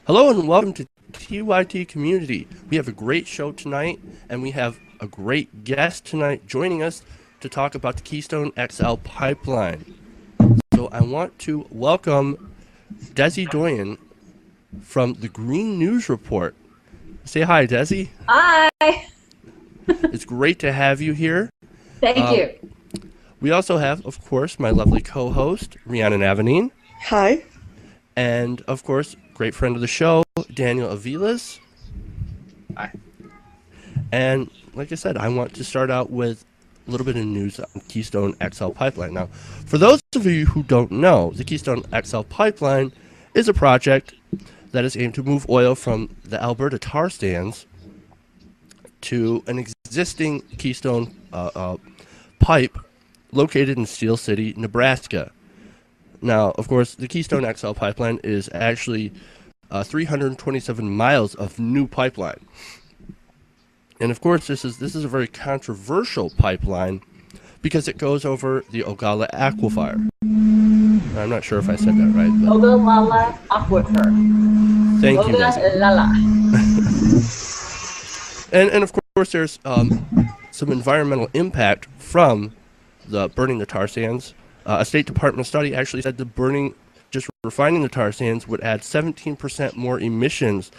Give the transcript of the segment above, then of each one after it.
Hello and welcome to TYT Community. We have a great show tonight, and we have a great guest tonight joining us to talk about the Keystone XL pipeline. So I want to welcome Desi Doyen from the Green News Report. Say hi, Desi. Hi. It's great to have you here. Thank you. We also have, of course, my lovely co-host, Rhiannon and Avaneen. Hi. And, of course, great friend of the show, Daniel Aviles. Hi. And like I said, I want to start out with a little bit of news on Keystone XL pipeline. Now, for those of you who don't know, the Keystone XL pipeline is a project that is aimed to move oil from the Alberta tar sands to an existing Keystone pipe located in Steel City, Nebraska. Now, of course, the Keystone XL pipeline is actually 327 miles of new pipeline. And of course, this is a very controversial pipeline because it goes over the Ogallala Aquifer. I'm not sure if I said that right. But Ogallala Aquifer. thank you, Desi. Ogallala. And of course, there's some environmental impact from the burning the tar sands. A State Department study actually said just refining the tar sands would add 17% more emissions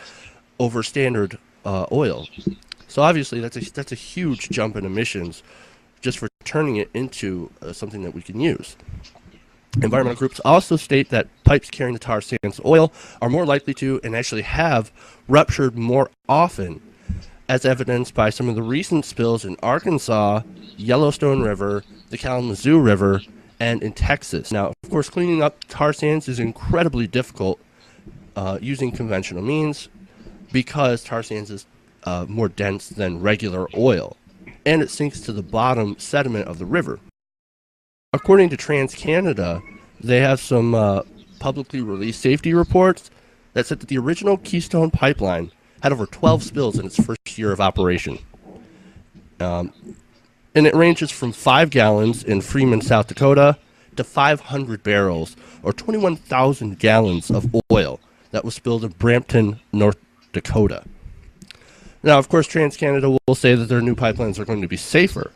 over standard oil. So obviously that's a huge jump in emissions just for turning it into something that we can use. Environmental groups also state that pipes carrying the tar sands oil are more likely to and actually have ruptured more often, as evidenced by some of the recent spills in Arkansas, Yellowstone River, the Kalamazoo River, and in Texas. Now, of course, cleaning up tar sands is incredibly difficult using conventional means because tar sands is more dense than regular oil, and it sinks to the bottom sediment of the river. According to TransCanada, they have some publicly released safety reports that said that the original Keystone pipeline had over 12 spills in its first year of operation. And it ranges from 5 gallons in Freeman, South Dakota, to 500 barrels, or 21,000 gallons of oil that was spilled in Brampton, North Dakota. Now, of course, TransCanada will say that their new pipelines are going to be safer,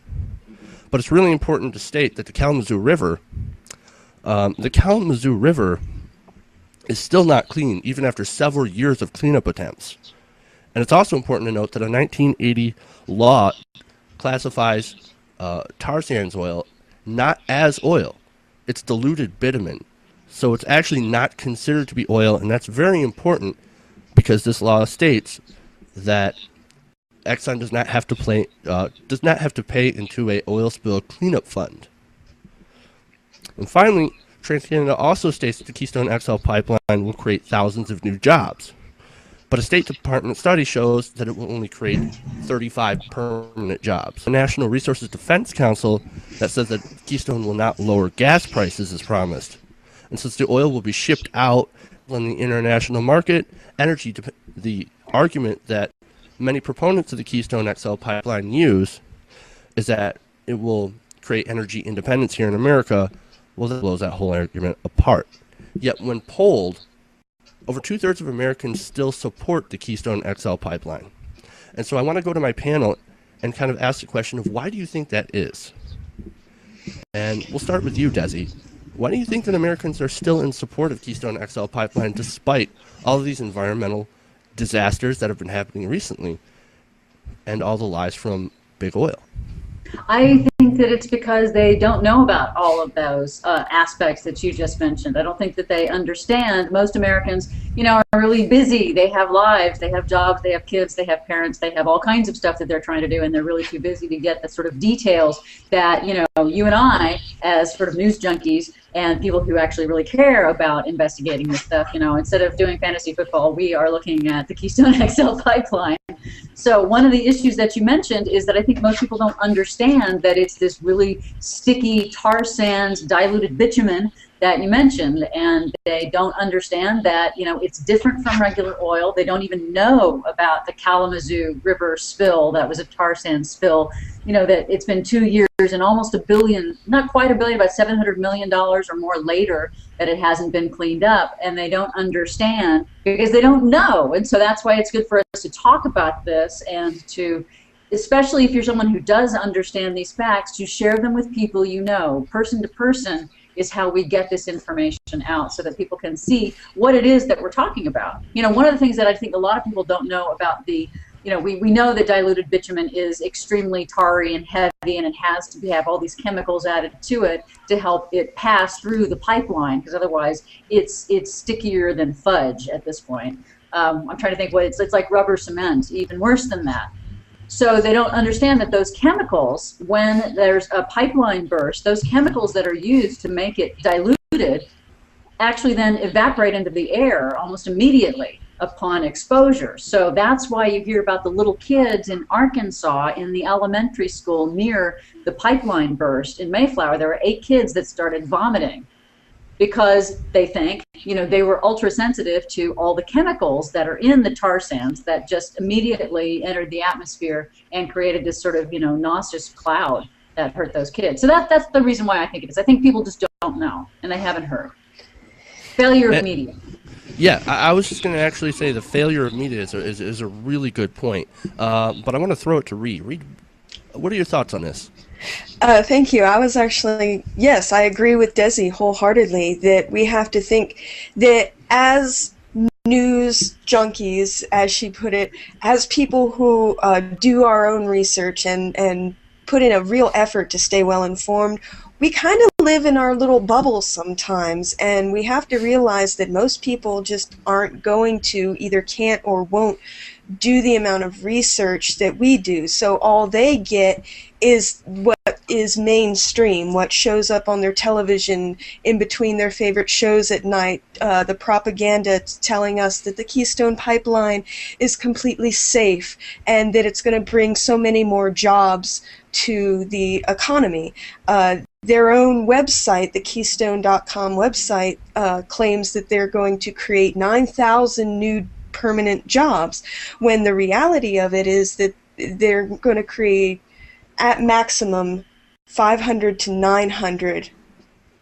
but it's really important to state that the Kalamazoo River is still not clean, even after several years of cleanup attempts. And it's also important to note that a 1980 law classifies tar sands oil not as oil. It's diluted bitumen. So it's actually not considered to be oil, and that's very important because this law states that Exxon does not have to pay into a oil spill cleanup fund. And finally, TransCanada also states that the Keystone XL pipeline will create thousands of new jobs. But a State Department study shows that it will only create 35 permanent jobs. The National Resources Defense Council that says that Keystone will not lower gas prices as promised. And since the oil will be shipped out on the international market, the argument that many proponents of the Keystone XL pipeline use is that it will create energy independence here in America. Well, that blows that whole argument apart. Yet when polled, over 2/3 of Americans still support the Keystone XL pipeline. And so I want to go to my panel and kind of ask the question of why do you think that is? And we'll start with you, Desi. Why do you think that Americans are still in support of Keystone XL pipeline despite all of these environmental disasters that have been happening recently and all the lies from big oil? I think that it's because they don't know about all of those aspects that you just mentioned. I don't think that they understand. Most Americans, are really busy. They have lives, they have jobs, they have kids, they have parents, they have all kinds of stuff that they're trying to do, and they're really too busy to get the sort of details that, you and I, as sort of news junkies and people who actually really care about investigating this stuff, instead of doing fantasy football, we are looking at the Keystone XL pipeline. So one of the issues that you mentioned is that I think most people don't understand that it's this really sticky tar sands, diluted bitumen that you mentioned, and they don't understand that it's different from regular oil. They don't even know about the Kalamazoo River spill that was a tar sand spill. That it's been 2 years and almost $1 billion, not quite $1 billion, but $700 million or more later, that it hasn't been cleaned up, and they don't understand because they don't know. And so that's why it's good for us to talk about this, and to, especially if you're someone who does understand these facts, to share them with people you know. Person to person is how we get this information out, so that people can see what it is that we're talking about. One of the things that I think a lot of people don't know about we know that diluted bitumen is extremely tarry and heavy, and it has to have all these chemicals added to it to help it pass through the pipeline, because otherwise it's stickier than fudge at this point. I'm trying to think what it's like rubber cement, even worse than that. So they don't understand that those chemicals, when there's a pipeline burst, those chemicals that are used to make it diluted actually then evaporate into the air almost immediately upon exposure. So that's why you hear about the little kids in Arkansas in the elementary school near the pipeline burst in Mayflower. There were 8 kids that started vomiting because they think, they were ultra sensitive to all the chemicals that are in the tar sands that just immediately entered the atmosphere and created this sort of, nauseous cloud that hurt those kids. So that's the reason why I think it is. I think people just don't know, and they haven't heard. Failure of media. Yeah, I was just going to actually say the failure of media is a really good point. But I want to throw it to Reed. Reed, what are your thoughts on this? Thank you. Yes, I agree with Desi wholeheartedly that we have to think that as news junkies, as she put it, as people who do our own research and put in a real effort to stay well informed, we kind of live in our little bubbles sometimes, and we have to realize that most people just aren't going to, either can't or won't, do the amount of research that we do. So all they get is what is mainstream, what shows up on their television in between their favorite shows at night, the propaganda telling us that the Keystone Pipeline is completely safe and that it's going to bring so many more jobs to the economy. Their own website, the Keystone.com website, claims that they're going to create 9,000 new permanent jobs, when the reality of it is that they're going to create at maximum 500 to 900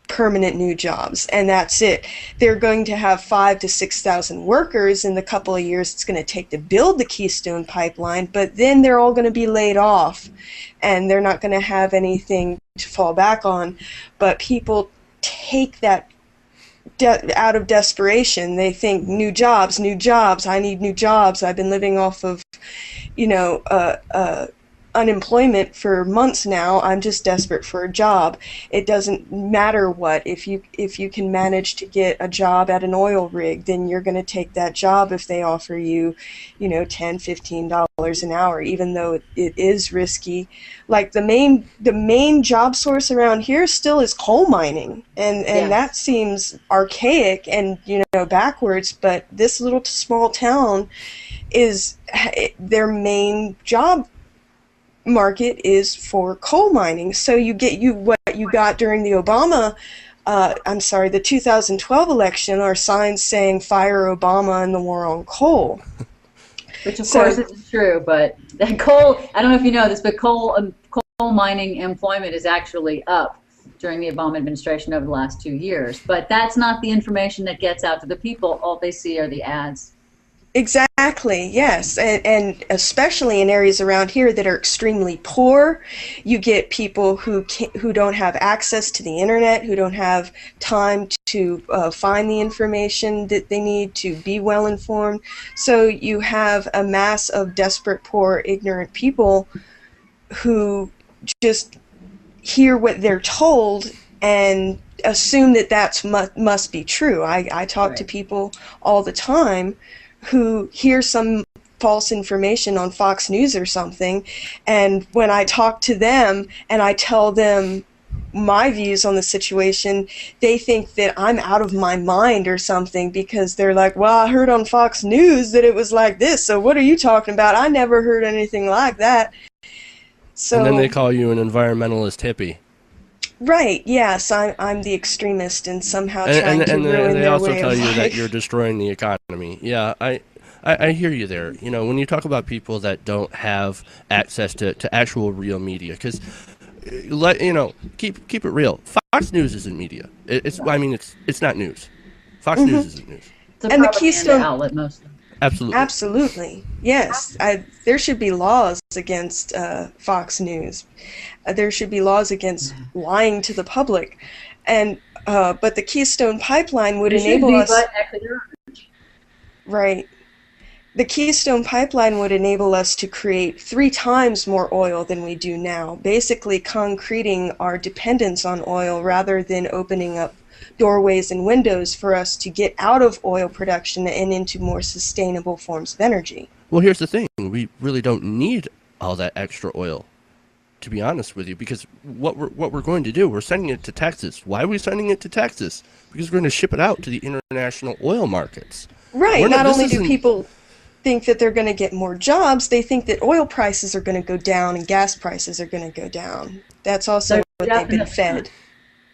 permanent new jobs, and that's it. They're going to have 5,000 to 6,000 workers in the couple of years it's going to take to build the Keystone Pipeline, but then they're all going to be laid off, and they're not going to have anything to fall back on. But people take that out of desperation. They think new jobs, I need new jobs. I've been living off of, unemployment for months now. I'm just desperate for a job. It doesn't matter what. If you can manage to get a job at an oil rig, then you're going to take that job if they offer you, $10, $15 an hour, even though it is risky. Like the main job source around here still is coal mining, and Yes. That seems archaic and backwards, but this little small town is their main job market is for coal mining. So you get what you got during the the 2012 election are signs saying fire Obama and the war on coal. Which of course isn't true, but that coal, I don't know if you know this, but coal mining employment is actually up during the Obama administration over the last 2 years. But that's not the information that gets out to the people. All they see are the ads. Exactly, yes, and especially in areas around here that are extremely poor, you get people who don't have access to the internet, who don't have time to find the information that they need to be well informed. So you have a mass of desperate, poor, ignorant people who just hear what they're told and assume that must be true. I talk to people all the time who hear some false information on Fox News or something, and when I talk to them and I tell them my views on the situation, they think that I'm out of my mind or something, because they're like, well, I heard on Fox News that it was like this, so what are you talking about? I never heard anything like that. So, and then they call you an environmentalist hippie. Right, yes, I'm the extremist and somehow trying to ruin their way of life. And they also tell you that you're destroying the economy. Yeah, I hear you there. When you talk about people that don't have access to actual real media, because keep it real. Fox News isn't media. It's not news. Fox News isn't news. It's a And the propaganda Keystone outlet mostly. Absolutely. Absolutely. Yes. There should be laws against Fox News. There should be laws against lying to the public. And but the Keystone Pipeline would enable us. But actually there aren't. Right. The Keystone Pipeline would enable us to create 3 times more oil than we do now, basically concreting our dependence on oil rather than opening up doorways and windows for us to get out of oil production and into more sustainable forms of energy. Well, here's the thing. We really don't need all that extra oil, to be honest with you, because what we're going to do, we're sending it to Texas. Why are we sending it to Texas? Because we're going to ship it out to the international oil markets. Right. Not only do people think that they're going to get more jobs, they think that oil prices are going to go down and gas prices are going to go down. That's also what they've been fed.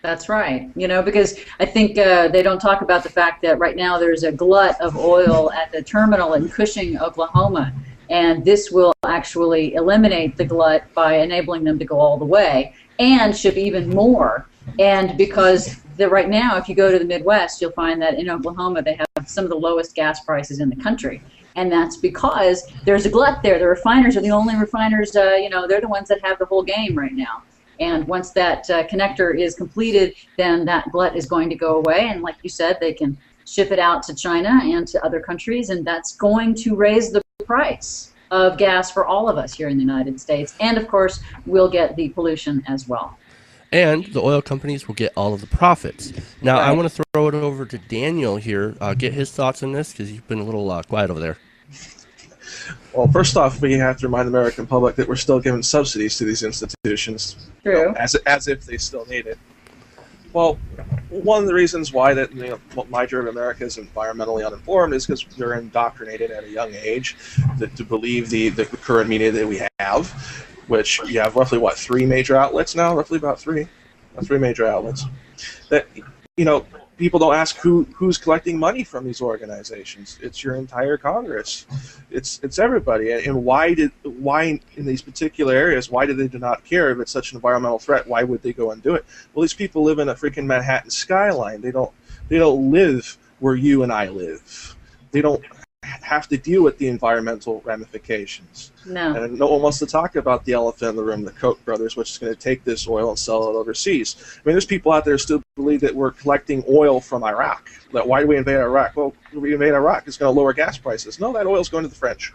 That's right. Because I think they don't talk about the fact that right now there's a glut of oil at the terminal in Cushing, Oklahoma, and this will actually eliminate the glut by enabling them to go all the way and ship even more. And because right now, if you go to the Midwest, you'll find that in Oklahoma they have some of the lowest gas prices in the country. And that's because there's a glut there. The refiners are the only refiners, they're the ones that have the whole game right now. And once that connector is completed, then that glut is going to go away. And like you said, they can ship it out to China and to other countries, and that's going to raise the price of gas for all of us here in the United States. And of course, we'll get the pollution as well. And the oil companies will get all of the profits. Now, Right. I want to throw it over to Daniel here, get his thoughts on this, because you've been a little quiet over there. Well, first off, we have to remind the American public that we're still giving subsidies to these institutions, True. as if they still need it. Well, one of the reasons why that majority of America is environmentally uninformed is because they're indoctrinated at a young age to believe the current media that we have, which you have roughly 3 major outlets now, roughly about 3 major outlets. That people don't ask who's collecting money from these organizations. It's your entire Congress. It's everybody. And why in these particular areas, why do they not care if it's such an environmental threat? Why would they go and do it? Well, these people live in a freaking Manhattan skyline. They don't live where you and I live. They don't have to deal with the environmental ramifications. No. And no one wants to talk about the elephant in the room, the Koch brothers, which is going to take this oil and sell it overseas. I mean, there's people out there who still believe that we're collecting oil from Iraq. That why do we invade Iraq? Well, we invade Iraq. It's going to lower gas prices. No, that oil's going to the French.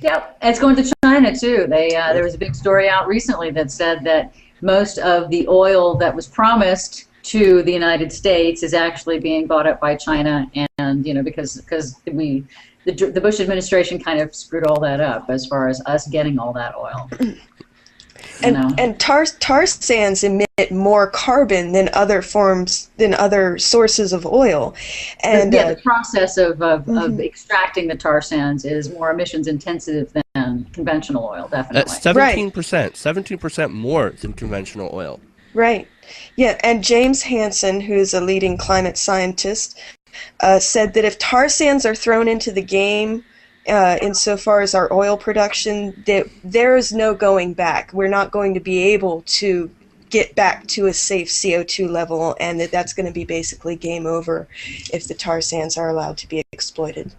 Yep, it's going to China too. There was a big story out recently that said that most of the oil that was promised to the United States is actually being bought up by China, and because the Bush administration kind of screwed all that up as far as us getting all that oil. And tar sands emit more carbon than other sources of oil, and the process of extracting the tar sands is more emissions intensive than conventional oil, definitely. That's 17% more than conventional oil. Right. Yeah, and James Hansen, who's a leading climate scientist, said that if tar sands are thrown into the game, insofar as our oil production, that there is no going back. We're not going to be able to get back to a safe CO2 level, and that's going to be basically game over if the tar sands are allowed to be exploited.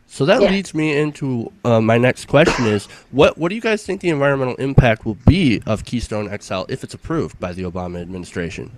So that leads me into my next question is, what do you guys think the environmental impact will be of Keystone XL if it's approved by the Obama administration?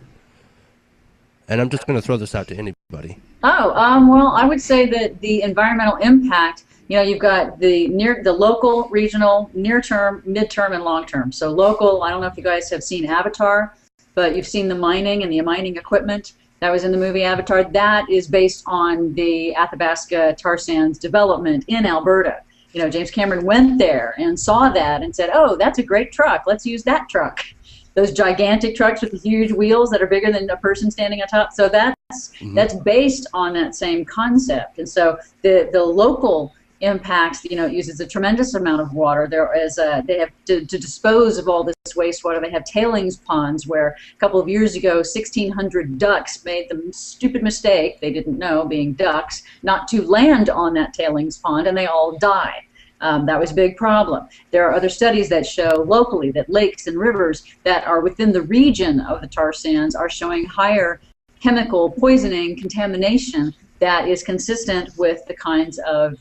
And I'm just going to throw this out to anybody. Well, I would say that the environmental impact, you've got the local, regional, near-term, mid-term, and long-term. So local, I don't know if you guys have seen Avatar, but you've seen the mining and the mining equipment. That was in the movie Avatar. That is based on the Athabasca tar sands development in Alberta. James Cameron went there and saw that and said, oh, that's a great truck. Let's use that truck. Those gigantic trucks with the huge wheels that are bigger than a person standing on top. So that's based on that same concept. And so the local impacts, it uses a tremendous amount of water. They have to dispose of all this wastewater. They have tailings ponds where a couple of years ago 1,600 ducks made the stupid mistake, they didn't know, being ducks, not to land on that tailings pond, and they all died. That was a big problem. There are other studies that show locally that lakes and rivers that are within the region of the tar sands are showing higher chemical poisoning, contamination that is consistent with the kinds of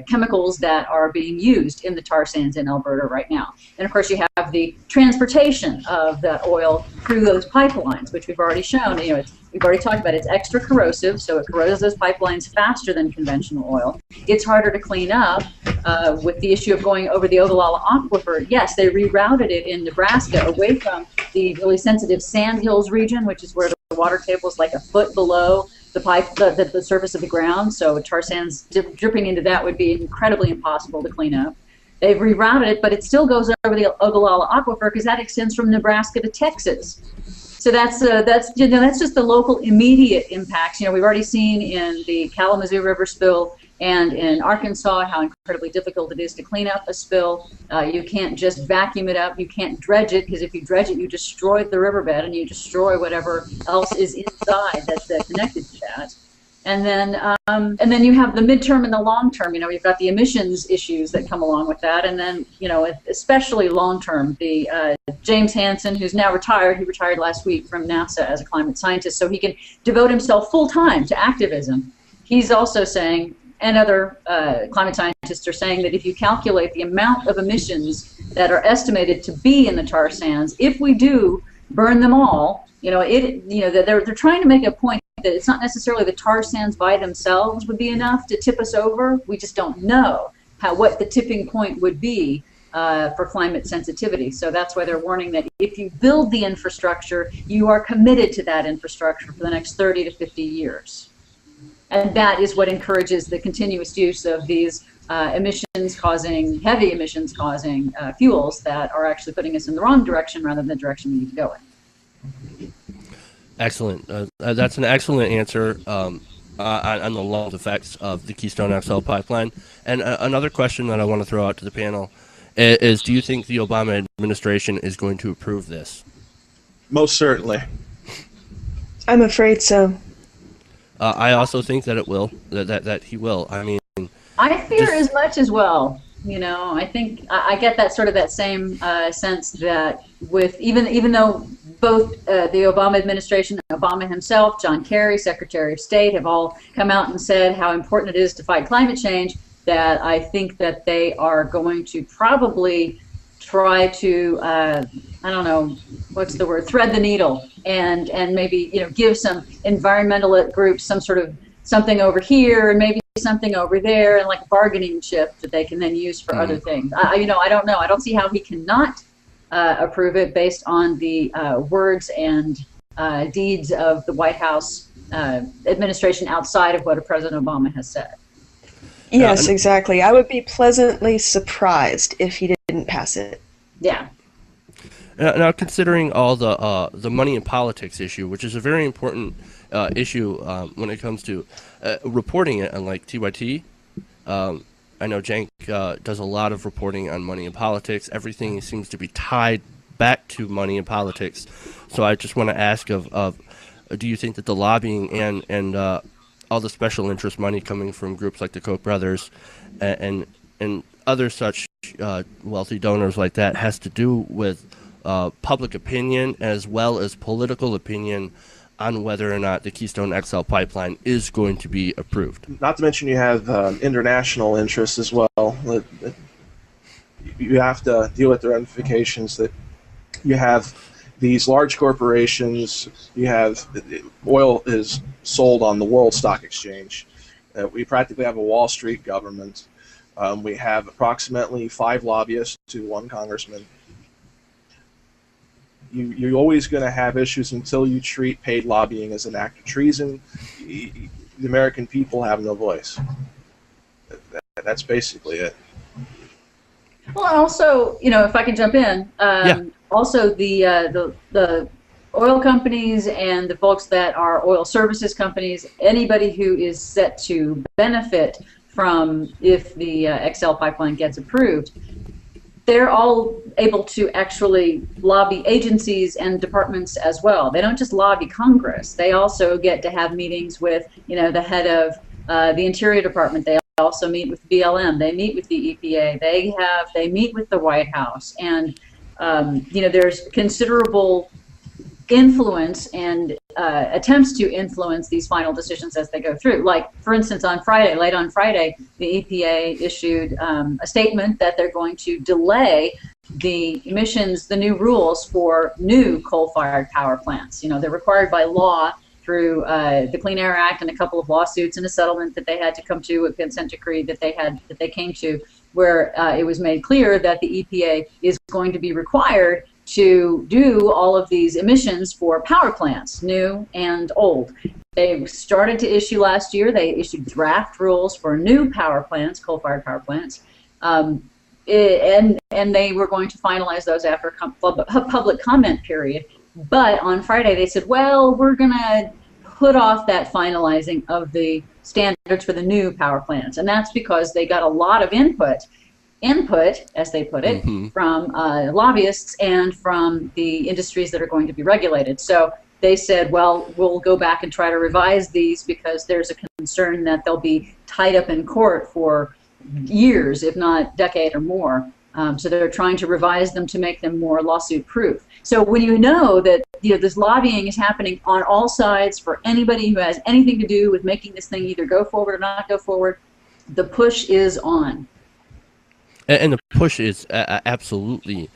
chemicals that are being used in the tar sands in Alberta right now. And of course you have the transportation of that oil through those pipelines, which we've already shown. We've already talked about it's extra corrosive, so it corrodes those pipelines faster than conventional oil. It's harder to clean up with the issue of going over the Ogallala Aquifer. Yes, they rerouted it in Nebraska away from the really sensitive Sandhills region, which is where the water table is like a foot below the surface of the ground, so tar sands dripping into that would be incredibly impossible to clean up. They've rerouted it, but it still goes over the Ogallala Aquifer because that extends from Nebraska to Texas. So that's just the local immediate impacts. We've already seen in the Kalamazoo River spill and in Arkansas how incredibly difficult it is to clean up a spill. You can't just vacuum it up. You can't dredge it, because if you dredge it, you destroy the riverbed and you destroy whatever else is inside that's connected to that. And then you have the midterm and the long term. You've got the emissions issues that come along with that, and then especially long term. The James Hansen, who's now retired, he retired last week from NASA as a climate scientist, so he can devote himself full time to activism. He's also saying, and other climate scientists are saying, that if you calculate the amount of emissions that are estimated to be in the tar sands, if we do burn them all, they're trying to make a point that it's not necessarily the tar sands by themselves would be enough to tip us over. We just don't know what the tipping point would be for climate sensitivity. So that's why they're warning that if you build the infrastructure, you are committed to that infrastructure for the next 30 to 50 years. And that is what encourages the continuous use of these heavy emissions causing fuels that are actually putting us in the wrong direction rather than the direction we need to go in. Excellent. That's an excellent answer on the long effects of the Keystone XL pipeline. And another question that I want to throw out to the panel is, do you think the Obama administration is going to approve this? Most certainly. I'm afraid so. I also think that it will, that he will. I mean, I fear as much as well. I think I get that same sense that with even though both the Obama administration, Obama himself, John Kerry, Secretary of State, have all come out and said how important it is to fight climate change, that I think that they are going to probably try to, thread the needle and maybe, give some environmental groups some sort of something over here and maybe something over there, and like a bargaining chip that they can then use for other things. I don't know. I don't see how he cannot approve it based on the words and deeds of the White House administration outside of what President Obama has said. Yes, exactly. I would be pleasantly surprised if he didn't pass it. Yeah. Now, considering all the money in politics issue, which is a very important issue when it comes to reporting it, unlike TYT, I know Cenk does a lot of reporting on money in politics. Everything seems to be tied back to money in politics. So I just want to ask do you think that the lobbying and all the special interest money coming from groups like the Koch brothers and other such wealthy donors like that has to do with public opinion as well as political opinion on whether or not the Keystone XL pipeline is going to be approved? Not to mention you have international interests as well. You have to deal with the ramifications that you have these large corporations. You have oil is sold on the World Stock Exchange. We practically have a Wall Street government. We have approximately 5 lobbyists to 1 congressman. You're always going to have issues until you treat paid lobbying as an act of treason. The American people have no voice. That's basically it. Well, also, if I can jump in, also the oil companies and the folks that are oil services companies, anybody who is set to benefit from if the XL pipeline gets approved, they're all able to actually lobby agencies and departments as well. They don't just lobby Congress. They also get to have meetings with, the head of the Interior Department. They also meet with BLM. They meet with the EPA. They meet with the White House, and you know, there's considerable influence and attempts to influence these final decisions as they go through. Like, for instance, on Friday, late on Friday, the EPA issued a statement that they're going to delay the emissions, the new rules for new coal-fired power plants. You know, they're required by law through the Clean Air Act and a couple of lawsuits and a settlement that they had to come to, a consent decree that they came to, where it was made clear that the EPA is going to be required to do all of these emissions for power plants, new and old. They started to issue last year. They issued draft rules for new power plants, coal-fired power plants, and they were going to finalize those after a public comment period. But on Friday they said, well, we're going to put off that finalizing of the standards for the new power plants, and that's because they got a lot of input, as they put it, from lobbyists and from the industries that are going to be regulated. So they said, well, we'll go back and try to revise these because there's a concern that they'll be tied up in court for years, if not decade or more. So they're trying to revise them to make them more lawsuit-proof. So when you know that, you know, this lobbying is happening on all sides for anybody who has anything to do with making this thing either go forward or not go forward, the push is on. And the push is absolutely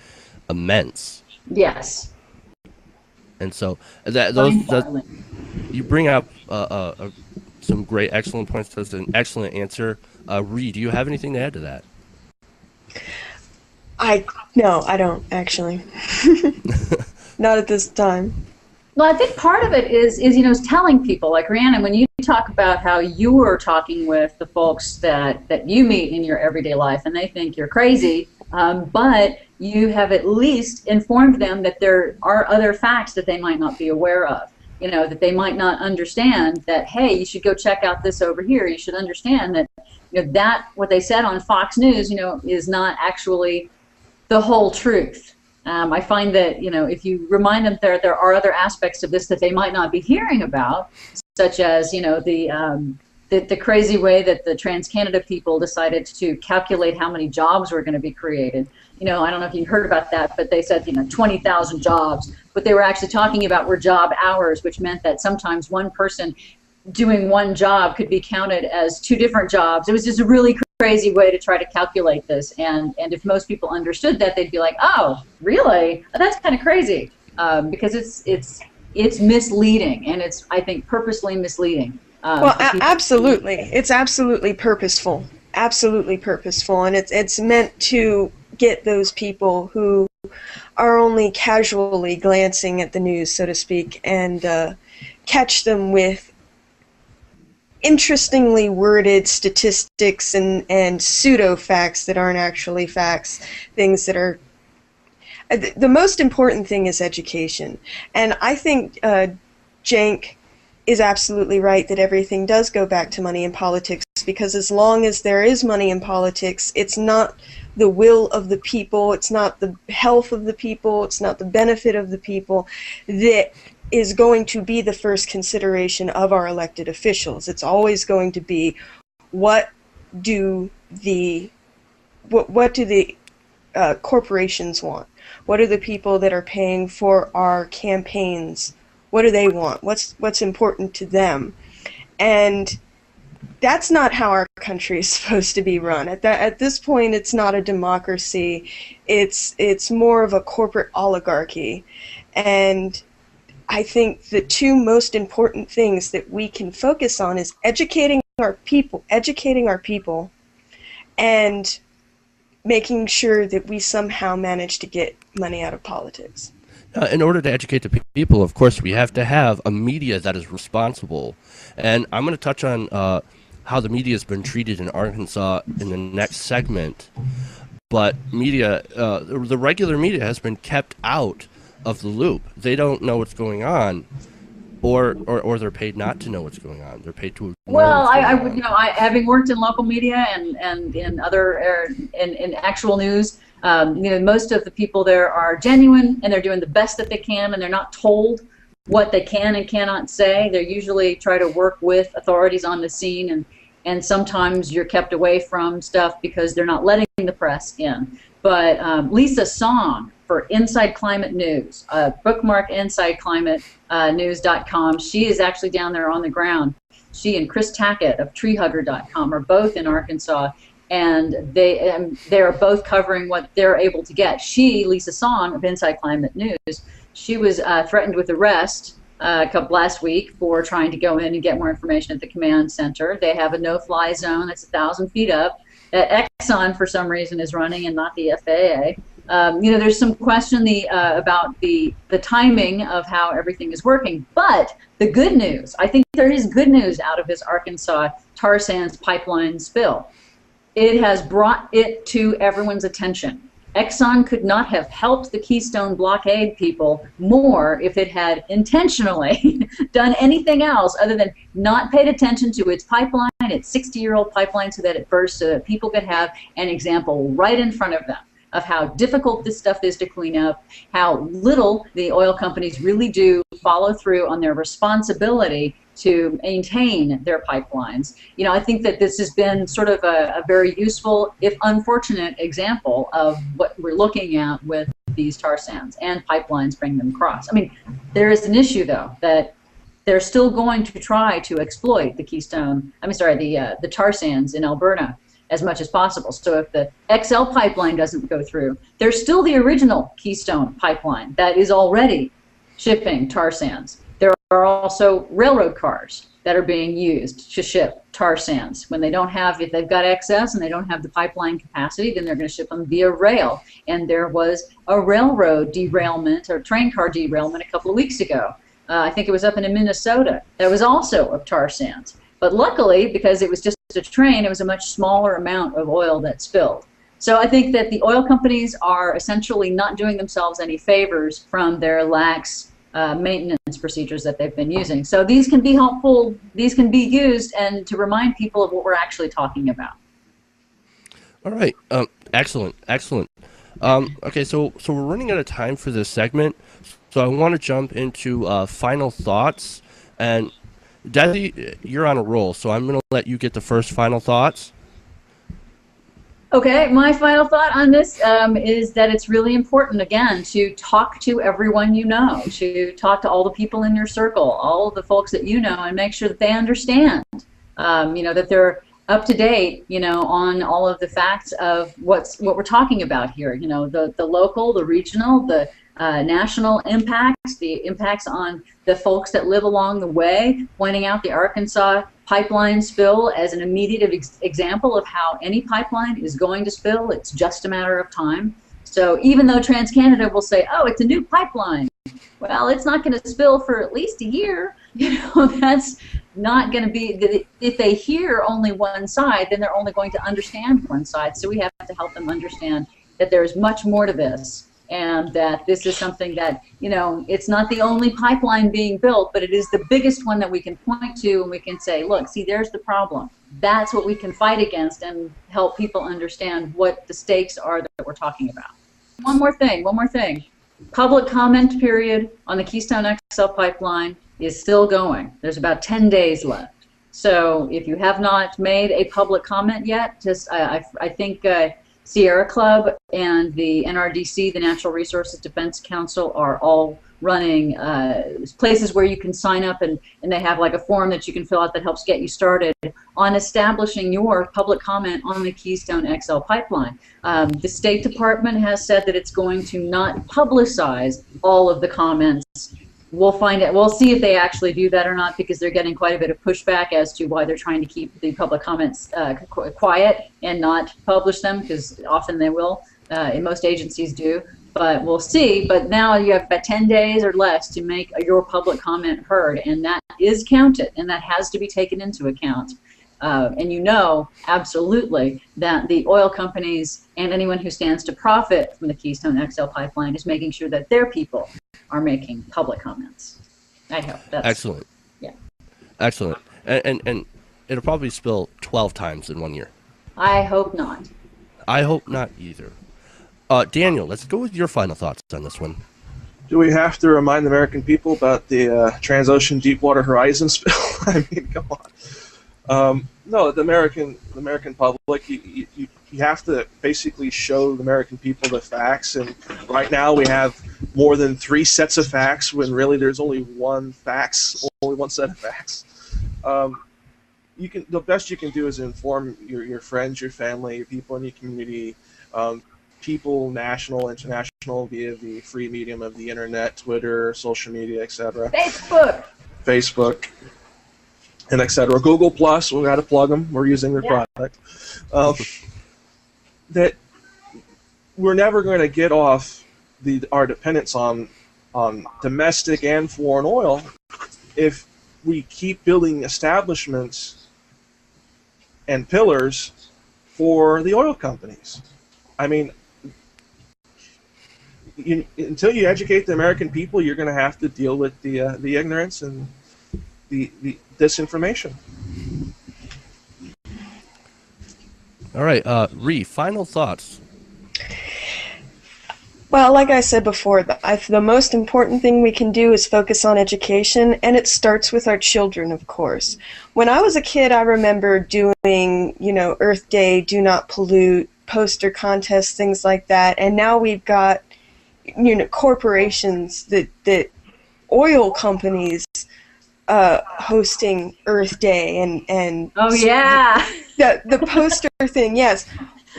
immense. Yes. And so you bring up some great, excellent points. That's an excellent answer. Ree, do you have anything to add to that? No, I don't actually. Not at this time. Well, I think part of it is you know, telling people, like Rhiannon, when you talk about how you are talking with the folks that you meet in your everyday life and they think you're crazy, but you have at least informed them that there are other facts that they might not be aware of, you know, that they might not understand, that, hey, you should go check out this over here. You should understand that, you know, that what they said on Fox News, you know, is not actually the whole truth. I find that, you know, if you remind them that there are other aspects of this that they might not be hearing about, such as, you know, the crazy way that the TransCanada people decided to calculate how many jobs were going to be created. You know, I don't know if you heard about that, but they said, you know, 20,000 jobs. What they were actually talking about were job hours, which meant that sometimes one person doing one job could be counted as two different jobs. It was just a really crazy way to try to calculate this, and if most people understood that, they'd be like, oh, really? That's kind of crazy, because it's misleading, and it's, I think, purposely misleading. Well, absolutely, it's absolutely purposeful, and it's meant to get those people who are only casually glancing at the news, so to speak, and catch them with interestingly worded statistics and pseudo facts that aren't actually facts, things that are the most important thing is education. And I think Cenk is absolutely right that everything does go back to money in politics, because as long as there is money in politics, it's not the will of the people, it's not the health of the people, it's not the benefit of the people that is going to be the first consideration of our elected officials. It's always going to be, what do the corporations want? What are the people that are paying for our campaigns? What do they want? What's important to them? And that's not how our country is supposed to be run. At this point, it's not a democracy. It's more of a corporate oligarchy. And I think the two most important things that we can focus on is educating our people, and making sure that we somehow manage to get money out of politics. In order to educate the people, of course, we have to have a media that is responsible. And I'm going to touch on how the media has been treated in Arkansas in the next segment. But media, the regular media has been kept out of the loop. They don't know what's going on, or they're paid not to know what's going on. They're paid to. Well, I would, you know, having worked in local media and in other in actual news, you know, most of the people there are genuine and they're doing the best that they can, and they're not told what they can and cannot say. They usually try to work with authorities on the scene and sometimes you're kept away from stuff because they're not letting the press in. But Lisa Song for Inside Climate News, bookmark insideclimatenews.com. She is actually down there on the ground. She and Chris Tackett of treehugger.com are both in Arkansas, and they are both covering what they're able to get. Lisa Song of Inside Climate News, she was threatened with arrest last week for trying to go in and get more information at the command center. They have a no-fly zone that's 1,000 feet up that Exxon, for some reason, is running and not the FAA. There's some question about the timing of how everything is working. But the good news, I think there is good news out of this Arkansas tar sands pipeline spill. It has brought it to everyone's attention. Exxon could not have helped the Keystone blockade people more if it had intentionally done anything else other than not paid attention to its pipeline, its 60-year-old pipeline, so that it burst, so that people could have an example right in front of them of how difficult this stuff is to clean up, how little the oil companies really do follow through on their responsibility to maintain their pipelines. I think that this has been sort of a very useful, if unfortunate, example of what we're looking at with these tar sands and pipelines bringing them across. There is an issue, though, that they're still going to try to exploit the tar sands in Alberta as much as possible. So if the XL pipeline doesn't go through, there's still the original Keystone pipeline that is already shipping tar sands. There are also railroad cars that are being used to ship tar sands. When they don't have, if they've got excess and they don't have the pipeline capacity, then they're going to ship them via rail. And there was a railroad derailment or train car derailment a couple of weeks ago. I think it was up in Minnesota. That was also of tar sands. But luckily, because it was just a train, it was a much smaller amount of oil that spilled. So I think that the oil companies are essentially not doing themselves any favors from their lax maintenance procedures that they've been using. So these can be helpful, these can be used, and to remind people of what we're actually talking about. All right. Excellent. Okay, so we're running out of time for this segment, so I want to jump into final thoughts. And Desi, you're on a roll, so I'm going to let you get the first final thoughts. Okay, my final thought on this is that it's really important, again, to talk to everyone you know, to talk to all the people in your circle, all of the folks that you know, and make sure that they understand, that they're up to date, on all of the facts of what we're talking about here. The local, the regional, the national impacts, the impacts on the folks that live along the way, pointing out the Arkansas pipeline spill as an immediate example of how any pipeline is going to spill. It's just a matter of time. So even though TransCanada will say, oh, it's a new pipeline, well, it's not going to spill for at least a year. That's not going to be, if they hear only one side, then they're only going to understand one side. So we have to help them understand that there's much more to this, and that this is something that, it's not the only pipeline being built, but it is the biggest one that we can point to, and we can say, look, see, there's the problem. That's what we can fight against and help people understand what the stakes are that we're talking about. One more thing. Public comment period on the Keystone XL pipeline is still going. There's about 10 days left. So if you have not made a public comment yet, I think Sierra Club and the NRDC, the Natural Resources Defense Council, are all running places where you can sign up, and they have like a form that you can fill out that helps get you started on establishing your public comment on the Keystone XL pipeline. The State Department has said that it's going to not publicize all of the comments. We'll find it. We'll see if they actually do that or not, because they're getting quite a bit of pushback as to why they're trying to keep the public comments quiet and not publish them, because often they will, and most agencies do. But we'll see. But now you have about 10 days or less to make your public comment heard, and that is counted, and that has to be taken into account. And absolutely that the oil companies and anyone who stands to profit from the Keystone XL pipeline is making sure that their people are making public comments. I hope that's excellent. Yeah. Excellent. And it'll probably spill 12 times in 1 year. I hope not. I hope not either. Daniel, let's go with your final thoughts on this one. Do we have to remind the American people about the Transocean Deepwater Horizon spill? I mean, come on. No, the American public, you have to basically show the American people the facts. And right now we have more than 3 sets of facts when really there's only one set of facts. The best you can do is inform your friends, your family, your people in your community, people national, international, via the free medium of the internet, Twitter, social media, etc. Facebook, and etc. Google Plus, we got to plug them. We're using their product. That we're never going to get off our dependence on domestic and foreign oil if we keep building establishments and pillars for the oil companies. I mean, until you educate the American people, you're going to have to deal with the ignorance and the disinformation. All right, Ree, final thoughts. Well, like I said before, the most important thing we can do is focus on education, and it starts with our children, of course. When I was a kid, I remember doing, Earth Day, Do Not Pollute, poster contests, things like that, and now we've got, corporations that oil companies hosting Earth Day and oh yeah, the poster thing. Yes,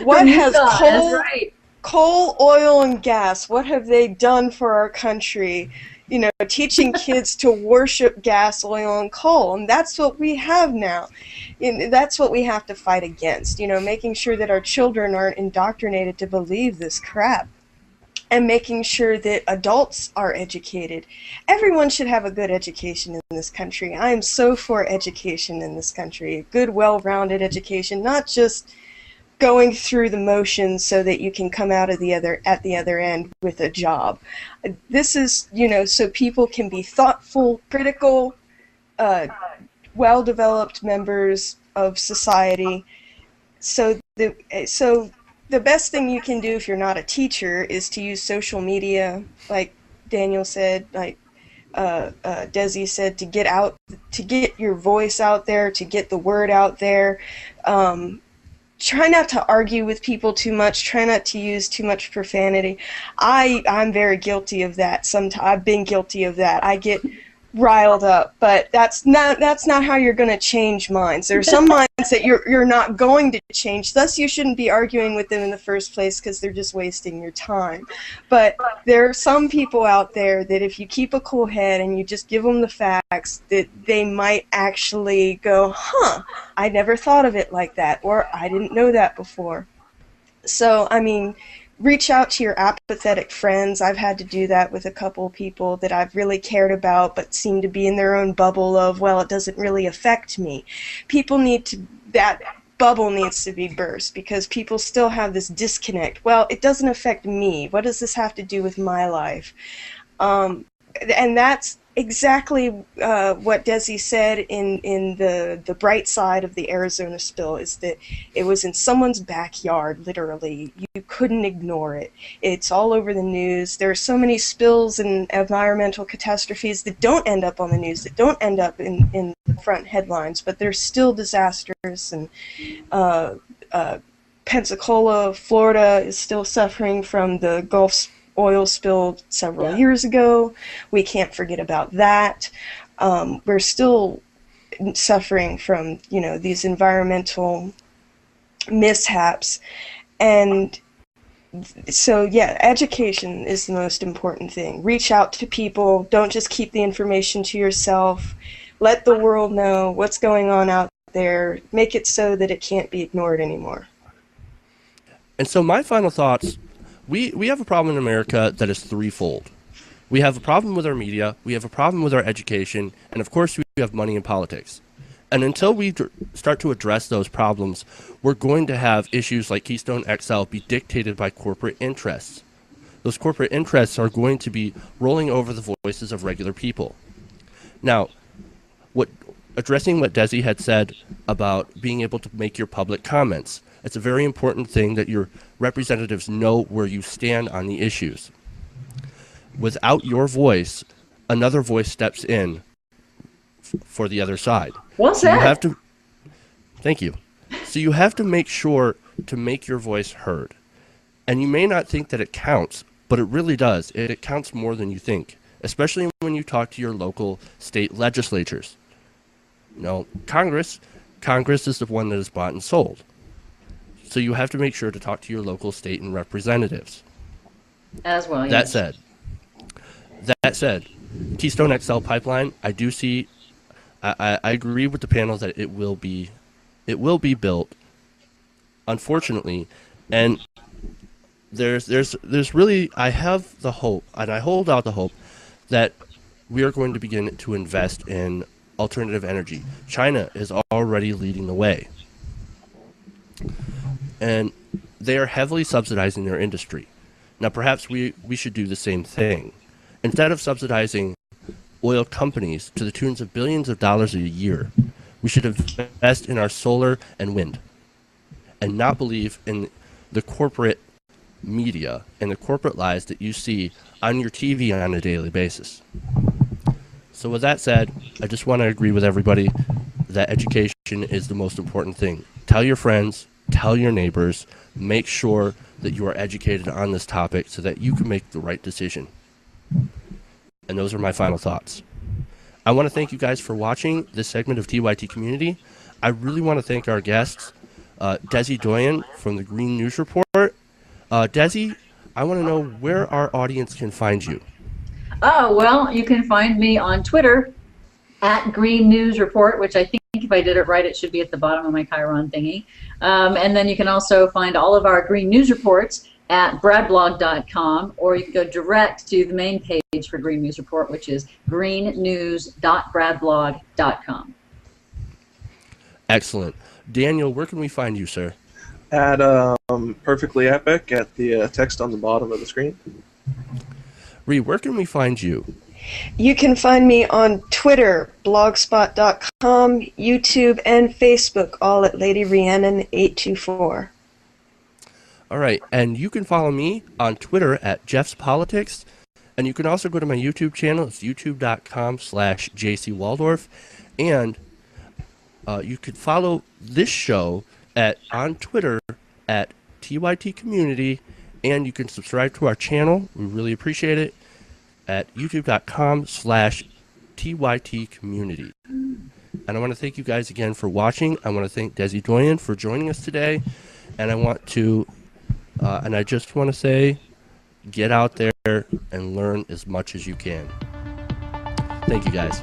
what has coal, oil, and gas? What have they done for our country? Teaching kids to worship gas, oil, and coal, and that's what we have now. That's what we have to fight against. Making sure that our children aren't indoctrinated to believe this crap. And making sure that adults are educated. Everyone should have a good education in this country. I am so for education in this country. Good, well-rounded education, not just going through the motions so that you can come out at the other end with a job. This is, so people can be thoughtful, critical, well-developed members of society. So the best thing you can do if you're not a teacher is to use social media, like Daniel said, like Desi said, to get your voice out there, to get the word out there. Try not to argue with people too much. Try not to use too much profanity. I'm very guilty of that. I've been guilty of that. I get riled up, but that's not how you're going to change minds. There are some minds that you're not going to change, thus you shouldn't be arguing with them in the first place because they're just wasting your time. But there are some people out there that if you keep a cool head and you just give them the facts, that they might actually go, I never thought of it like that, or I didn't know that before. So, reach out to your apathetic friends. I've had to do that with a couple of people that I've really cared about but seem to be in their own bubble of, well, it doesn't really affect me. That bubble needs to be burst because people still have this disconnect. Well, it doesn't affect me. What does this have to do with my life? And that's exactly what Desi said in the bright side of the Arizona spill, is that it was in someone's backyard, literally. You couldn't ignore it. It's all over the news. There are so many spills and environmental catastrophes that don't end up on the news, that don't end up in the front headlines, but they're still disastrous. And Pensacola, Florida is still suffering from the Gulf oil spill several years ago. We can't forget about that. We're still suffering from, these environmental mishaps. And so, education is the most important thing. Reach out to people. Don't just keep the information to yourself. Let the world know what's going on out there. Make it so that it can't be ignored anymore. And so my final thoughts, we have a problem in America that is threefold. We have a problem with our media, we have a problem with our education, and of course we have money in politics. And until we start to address those problems, we're going to have issues like Keystone XL be dictated by corporate interests. Those corporate interests are going to be rolling over the voices of regular people. Now, addressing what Desi had said about being able to make your public comments, it's a very important thing that your representatives know where you stand on the issues. Without your voice, another voice steps in for the other side. What's so that? Thank you. So you have to make sure to make your voice heard. And you may not think that it counts, but it really does. It counts more than you think, especially when you talk to your local state legislatures. You know, Congress is the one that is bought and sold. So you have to make sure to talk to your local state and representatives. As well, That yes. said, Keystone XL pipeline, I do see, I agree with the panel that it will be built, unfortunately, and there's really, I have the hope, and I hold out the hope that we are going to begin to invest in alternative energy. China is already leading the way, and they are heavily subsidizing their industry. Now, perhaps we should do the same thing. Instead of subsidizing oil companies to the tunes of billions of dollars a year, we should invest in our solar and wind and not believe in the corporate media and the corporate lies that you see on your TV on a daily basis. So with that said, I just want to agree with everybody that education is the most important thing. Tell your friends, tell your neighbors, make sure that you are educated on this topic so that you can make the right decision. And those are my final thoughts. I want to thank you guys for watching this segment of TYT Community. I really want to thank our guests, Desi Doyen from the Green News Report. Desi, I want to know where our audience can find you. Oh, well, you can find me on Twitter at Green News Report, which I think if I did it right, it should be at the bottom of my Chiron thingy. And then you can also find all of our Green News Reports at bradblog.com, or you can go direct to the main page for Green News Report, which is greennews.bradblog.com. Excellent. Daniel, where can we find you, sir? At Perfectly Epic at the text on the bottom of the screen. Rhea, where can we find you? You can find me on Twitter, blogspot.com, YouTube, and Facebook, all at Lady Rhiannon 824. All right, and you can follow me on Twitter at Jeff's Politics, and you can also go to my YouTube channel. It's youtube.com/JCWaldorf, and you could follow this show on Twitter at TYT Community, and you can subscribe to our channel. We really appreciate it at youtube.com/TYT Community. And I want to thank you guys again for watching. I want to thank Desi Doyen for joining us today, and I just want to say, get out there and learn as much as you can. Thank you, guys.